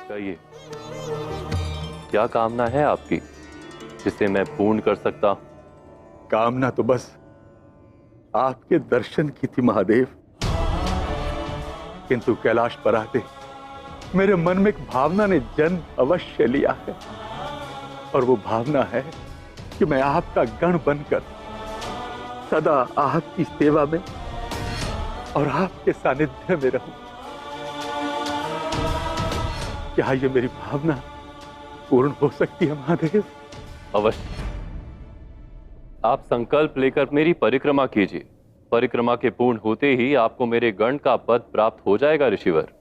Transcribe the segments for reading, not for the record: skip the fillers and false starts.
कहिए, क्या कामना है आपकी जिसे मैं पूर्ण कर सकता हूं? कामना तो बस आपके दर्शन की थी महादेव, किंतु कैलाश पर आते मेरे मन में एक भावना ने जन्म अवश्य लिया है, और वो भावना है कि मैं आपका गण बनकर सदा आपकी सेवा में और आपके सानिध्य में रहूं। क्या ये मेरी भावना पूर्ण हो सकती है महादेव? अवश्य। आप संकल्प लेकर मेरी परिक्रमा कीजिए। परिक्रमा के पूर्ण होते ही आपको मेरे गण का पद प्राप्त हो जाएगा ऋषिवर।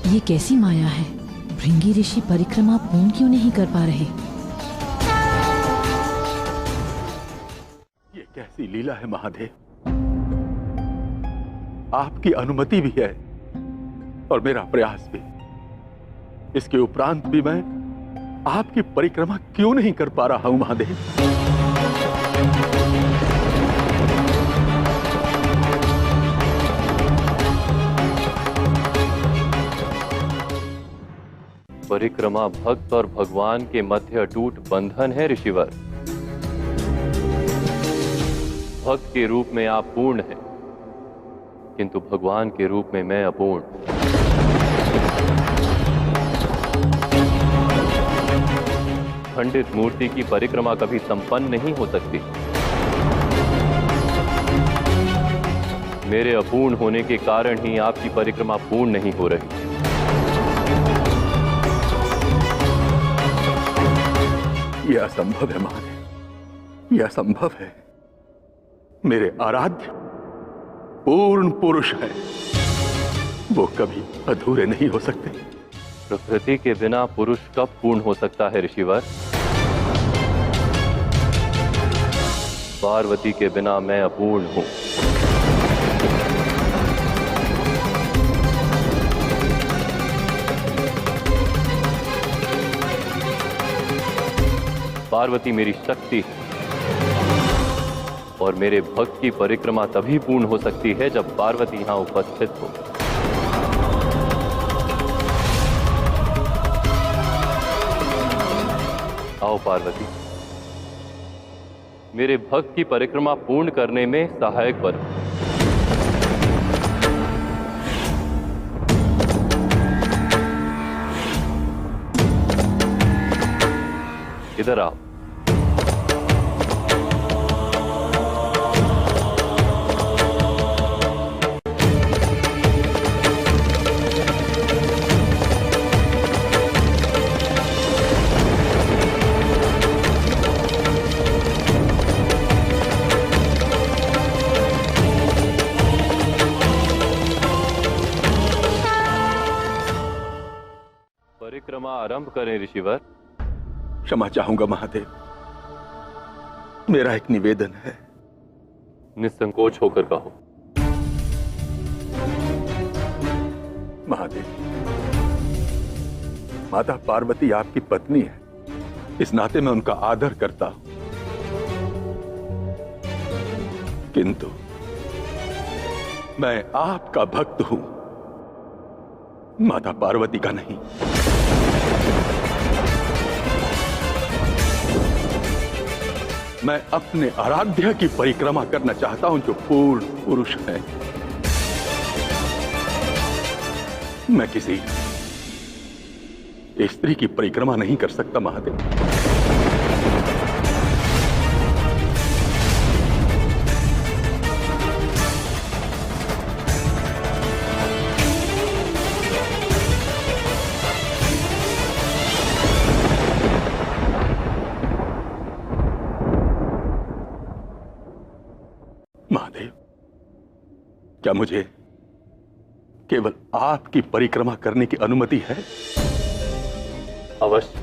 ये कैसी माया है? भृंगी ऋषि परिक्रमा पूर्ण क्यों नहीं कर पा रहे? ये कैसी लीला है महादेव? आपकी अनुमति भी है और मेरा प्रयास भी। इसके उपरांत भी मैं आपकी परिक्रमा क्यों नहीं कर पा रहा हूं महादेव? परिक्रमा भक्त और भगवान के मध्य अटूट बंधन है ऋषिवर। भक्त के रूप में आप पूर्ण हैं, किंतु भगवान के रूप में मैं अपूर्ण। खंडित मूर्ति की परिक्रमा कभी संपन्न नहीं हो सकती। मेरे अपूर्ण होने के कारण ही आपकी परिक्रमा पूर्ण नहीं हो रही। यह असंभव है महादेव, यह असंभव है। मेरे आराध्य पूर्ण पुरुष है, वो कभी अधूरे नहीं हो सकते। प्रकृति के बिना पुरुष कब पूर्ण हो सकता है ऋषिवर? पार्वती के बिना मैं अपूर्ण हूं। पार्वती मेरी शक्ति है और मेरे भक्त की परिक्रमा तभी पूर्ण हो सकती है जब पार्वती यहां उपस्थित हो। आओ पार्वती, मेरे भक्त की परिक्रमा पूर्ण करने में सहायक बनो। इधर आओ। परिक्रमा आरंभ करें ऋषिवर। क्षमा चाहूंगा महादेव, मेरा एक निवेदन है। निसंकोच होकर कहो। महादेव, माता पार्वती आपकी पत्नी है, इस नाते मैं उनका आदर करता हूं, किंतु मैं आपका भक्त हूं, माता पार्वती का नहीं। मैं अपने आराध्य की परिक्रमा करना चाहता हूं जो पूर्ण पुरुष है। मैं किसी स्त्री की परिक्रमा नहीं कर सकता महादेव। महादेव, क्या मुझे केवल आपकी परिक्रमा करने की अनुमति है? अवश्य।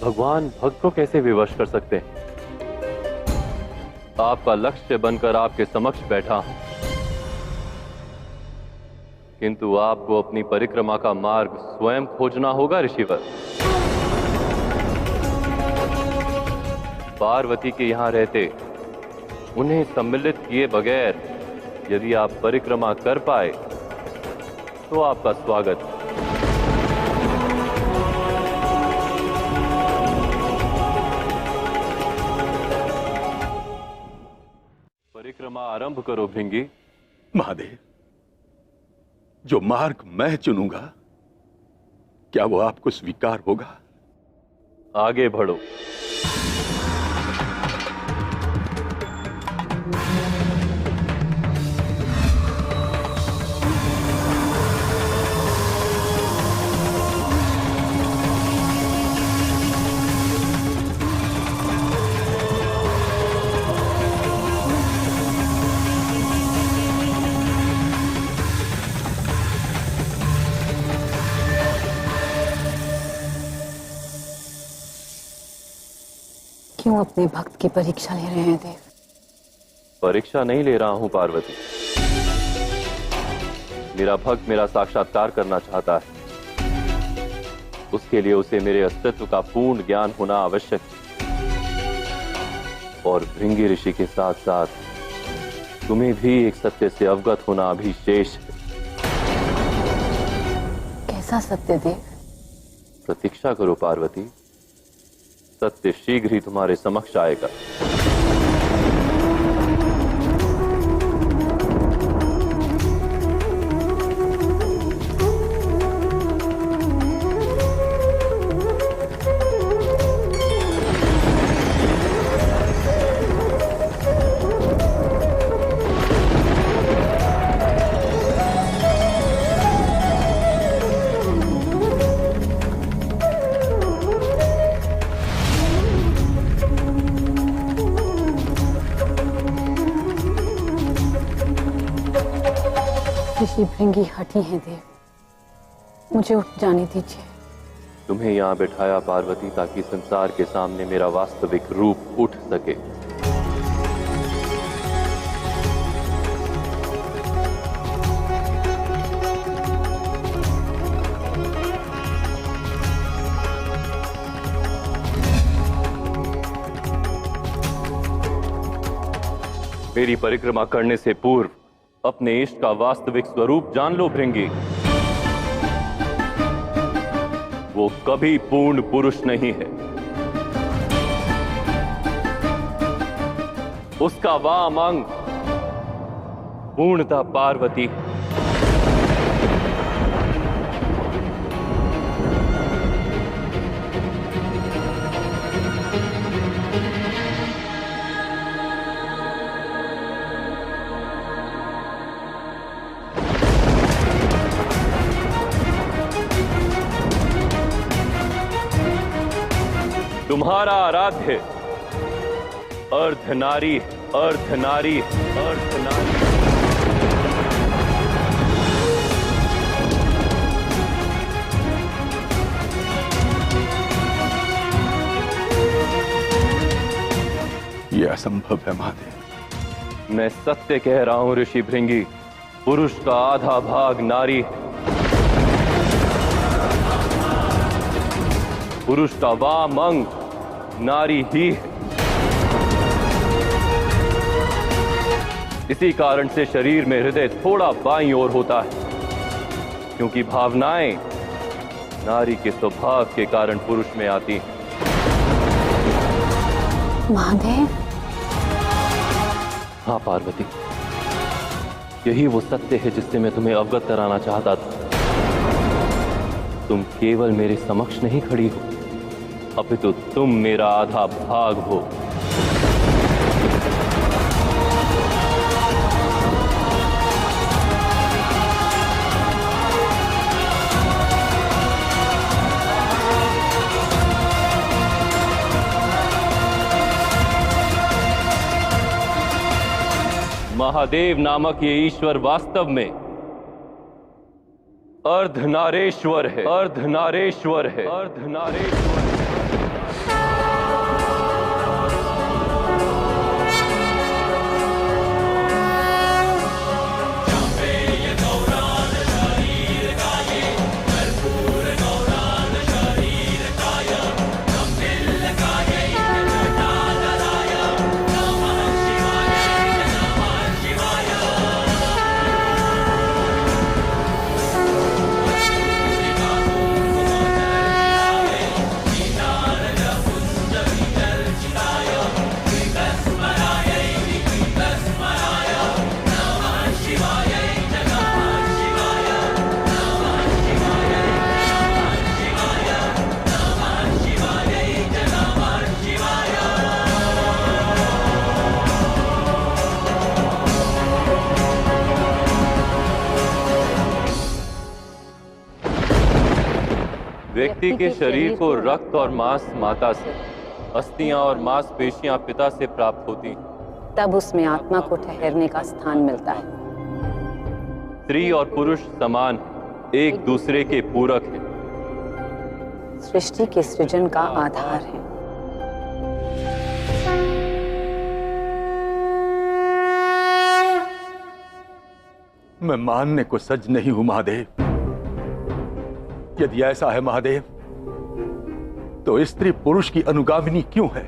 भगवान भक्त को कैसे विवश कर सकते हैं? आपका लक्ष्य बनकर आपके समक्ष बैठा हूं, किंतु आपको अपनी परिक्रमा का मार्ग स्वयं खोजना होगा ऋषिवर। पार्वती के यहां रहते उन्हें सम्मिलित किए बगैर यदि आप परिक्रमा कर पाए तो आपका स्वागत। परिक्रमा आरंभ करो भृंगी। महादेव, जो मार्ग मैं चुनूंगा, क्या वो आपको स्वीकार होगा? आगे बढ़ो। क्यों अपने भक्त की परीक्षा ले रहे हैं देव? परीक्षा नहीं ले रहा हूं पार्वती। मेरा भक्त मेरा साक्षात्कार करना चाहता है। उसके लिए उसे मेरे अस्तित्व का पूर्ण ज्ञान होना आवश्यक है। और भृंगी ऋषि के साथ साथ तुम्हें भी एक सत्य से अवगत होना अभी शेष है। कैसा सत्य देव? प्रतीक्षा करो पार्वती, सत्य शीघ्र ही तुम्हारे समक्ष आएगा। ऋषि भृंगी हटी हैं देव, मुझे उठ जाने दीजिए। तुम्हें यहां बिठाया पार्वती ताकि संसार के सामने मेरा वास्तविक रूप उठ सके। मेरी परिक्रमा करने से पूर्व अपने इष्ट का वास्तविक स्वरूप जान लो भृंगी। वो कभी पूर्ण पुरुष नहीं है। उसका वाम अंग पूर्णतः पार्वती है। तुम्हारा आराध्य अर्धनारी, अर्धनारी, अर्धनारी। यह असंभव है महादेव। मैं सत्य कह रहा हूं ऋषि भृंगी। पुरुष का आधा भाग नारी है। पुरुष का वाम अंग नारी ही है। इसी कारण से शरीर में हृदय थोड़ा बाईं ओर होता है, क्योंकि भावनाएं नारी के स्वभाव के कारण पुरुष में आती हैं। महादेव। हाँ पार्वती, यही वो सत्य है जिससे मैं तुम्हें अवगत कराना चाहता था। तुम केवल मेरे समक्ष नहीं खड़ी हो, अपितु तुम मेरा आधा भाग हो। महादेव नामक ये ईश्वर वास्तव में अर्धनारेश्वर है, अर्धनारेश्वर है, अर्धनारेश्वर। व्यक्ति के शरीर को रक्त और मांस माता से, अस्थियां और मांसपेशियां पिता से प्राप्त होती, तब उसमें आत्मा को ठहरने का स्थान मिलता है। स्त्री और पुरुष समान एक दूसरे के पूरक हैं, सृष्टि के सृजन का आधार है। मैं मानने को सज नहीं हूं महादेव। यदि ऐसा है महादेव, तो स्त्री पुरुष की अनुगामिनी क्यों है?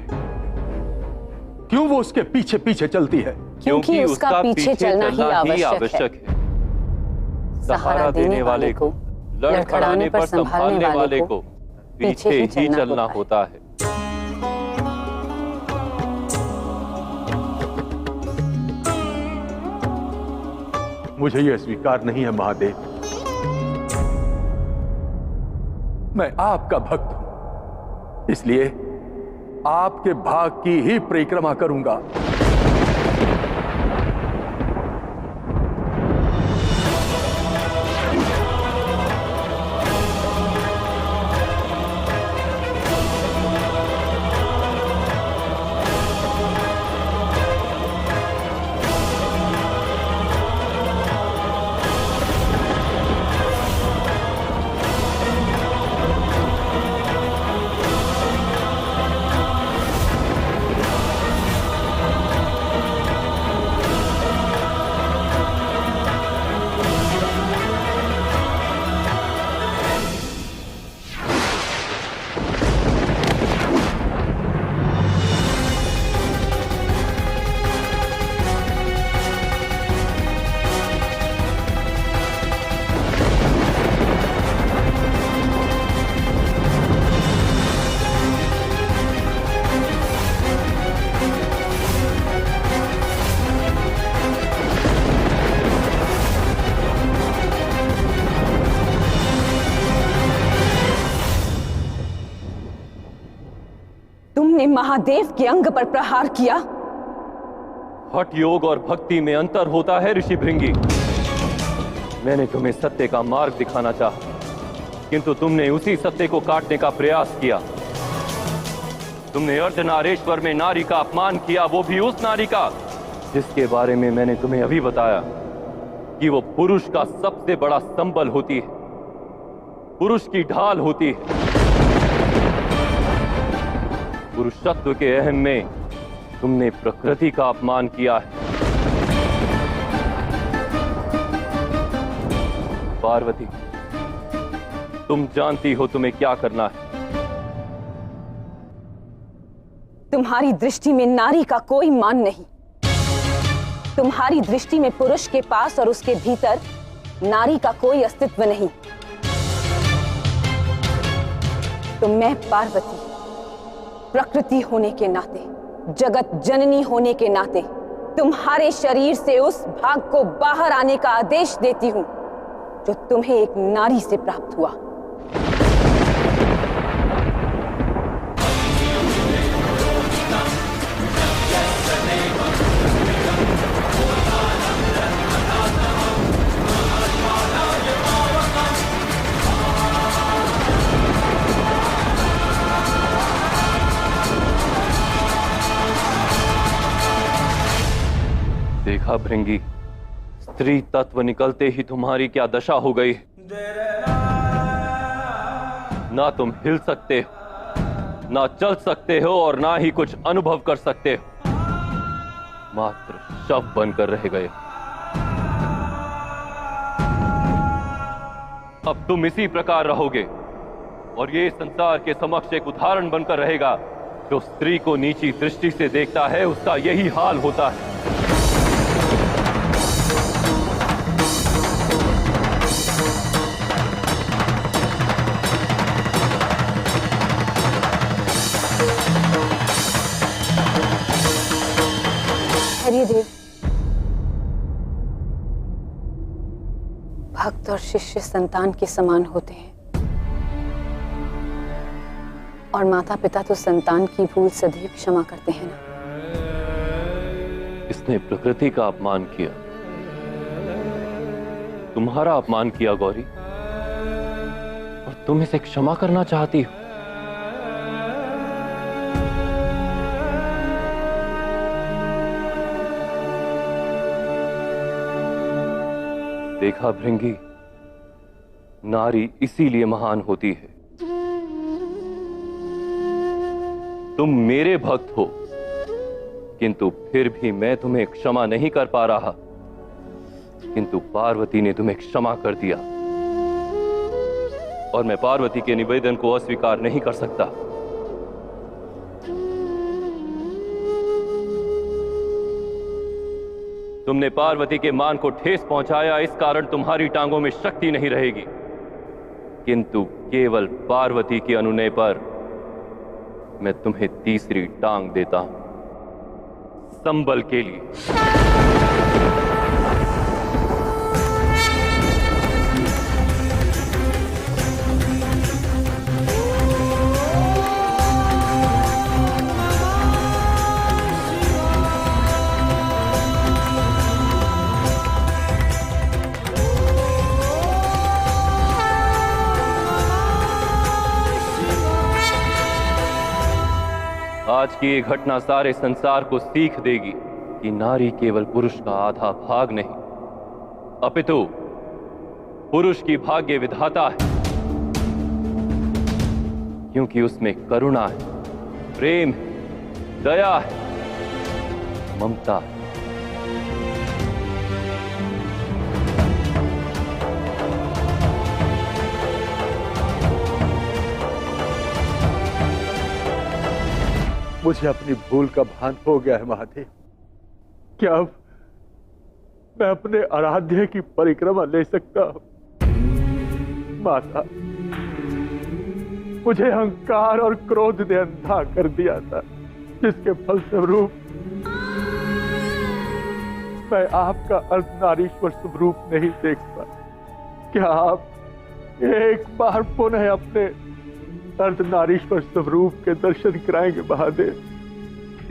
क्यों वो उसके पीछे पीछे चलती है? क्योंकि उसका पीछे चलना ही आवश्यक है। सहारा देने वाले को, लड़खड़ाने पर संभालने वाले को पीछे ही चलना होता है। मुझे यह स्वीकार नहीं है महादेव। मैं आपका भक्त हूं, इसलिए आपके भाग की ही परिक्रमा करूंगा। तुमने महादेव के अंग पर प्रहार किया। हठ योग और भक्ति में अंतर होता है ऋषि भृंगी। मैंने तुम्हें सत्य का मार्ग दिखाना चाहा, किंतु तुमने उसी सत्य को काटने का प्रयास किया। तुमने अर्धनारेश्वर में नारी का अपमान किया, वो भी उस नारी का जिसके बारे में मैंने तुम्हें अभी बताया कि वो पुरुष का सबसे बड़ा संबल होती है, पुरुष की ढाल होती है। पुरुषत्व के अहम में तुमने प्रकृति का अपमान किया है। पार्वती, तुम जानती हो तुम्हें क्या करना है। तुम्हारी दृष्टि में नारी का कोई मान नहीं। तुम्हारी दृष्टि में पुरुष के पास और उसके भीतर नारी का कोई अस्तित्व नहीं। तो मैं पार्वती, प्रकृति होने के नाते, जगत जननी होने के नाते तुम्हारे शरीर से उस भाग को बाहर आने का आदेश देती हूं जो तुम्हें एक नारी से प्राप्त हुआ। देखा भृंगी, स्त्री तत्व निकलते ही तुम्हारी क्या दशा हो गई। ना तुम हिल सकते हो, ना चल सकते हो और ना ही कुछ अनुभव कर सकते हो, मात्र शव बनकर रह गए। अब तुम इसी प्रकार रहोगे और ये संसार के समक्ष एक उदाहरण बनकर रहेगा। जो स्त्री को नीची दृष्टि से देखता है उसका यही हाल होता है। हरिदेव, भक्त और शिष्य संतान के समान होते हैं और माता पिता तो संतान की भूल सदैव क्षमा करते हैं ना। इसने प्रकृति का अपमान किया, तुम्हारा अपमान किया गौरी, और तुम इसे क्षमा करना चाहती हो। देखा भृंगी, नारी इसीलिए महान होती है। तुम मेरे भक्त हो, किंतु फिर भी मैं तुम्हें क्षमा नहीं कर पा रहा, किंतु पार्वती ने तुम्हें क्षमा कर दिया और मैं पार्वती के निवेदन को अस्वीकार नहीं कर सकता। तुमने पार्वती के मान को ठेस पहुंचाया, इस कारण तुम्हारी टांगों में शक्ति नहीं रहेगी, किंतु केवल पार्वती के अनुनय पर मैं तुम्हें तीसरी टांग देता हूं, संबल के लिए। आज की ये घटना सारे संसार को सीख देगी कि नारी केवल पुरुष का आधा भाग नहीं, अपितु पुरुष की भाग्य विधाता है, क्योंकि उसमें करुणा है, प्रेम है, दया है, ममता है। मुझे अपनी भूल का भान हो गया है महादेव। क्या अब मैं अपने आराध्य की परिक्रमा ले सकता हूं? माता, मुझे अहंकार और क्रोध ने अंधा कर दिया था, जिसके फलस्वरूप मैं आपका अर्धनारीश्वर स्वरूप नहीं देख पाया। क्या आप एक बार पुनः अपने अर्धनारीश्वर स्वरूप के दर्शन कराएंगे महादेव?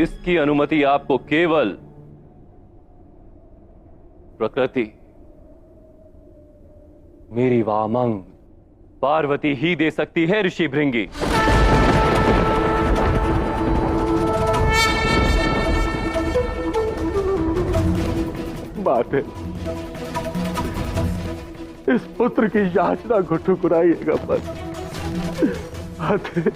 इसकी अनुमति आपको केवल प्रकृति, मेरी वामंग पार्वती ही दे सकती है ऋषि भृंगी। बात है, इस पुत्र की याचना को ठुकराइएगा बस। बात है,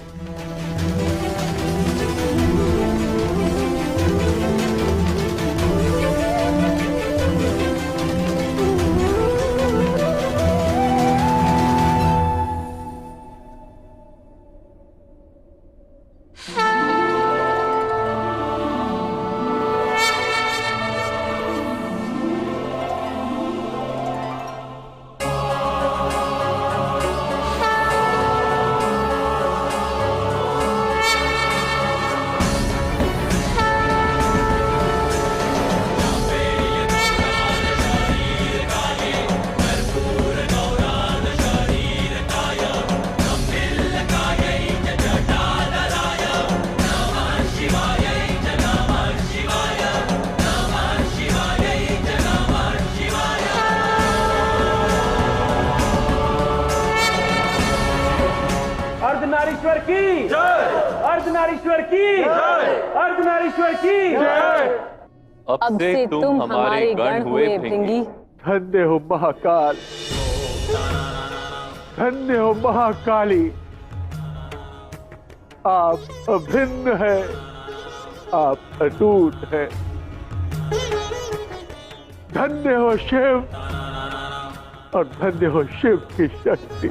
अर्धनारीश्वर की जय, अर्धनारीश्वर की जय, अर्धनारीश्वर की जय। अब से तुम हमारे गण हुए भृंगी। धन्य हो महाकाल, धन्य हो महाकाली। आप अभिन्न है, आप अटूट है। धन्य हो शिव और धन्य हो शिव की शक्ति।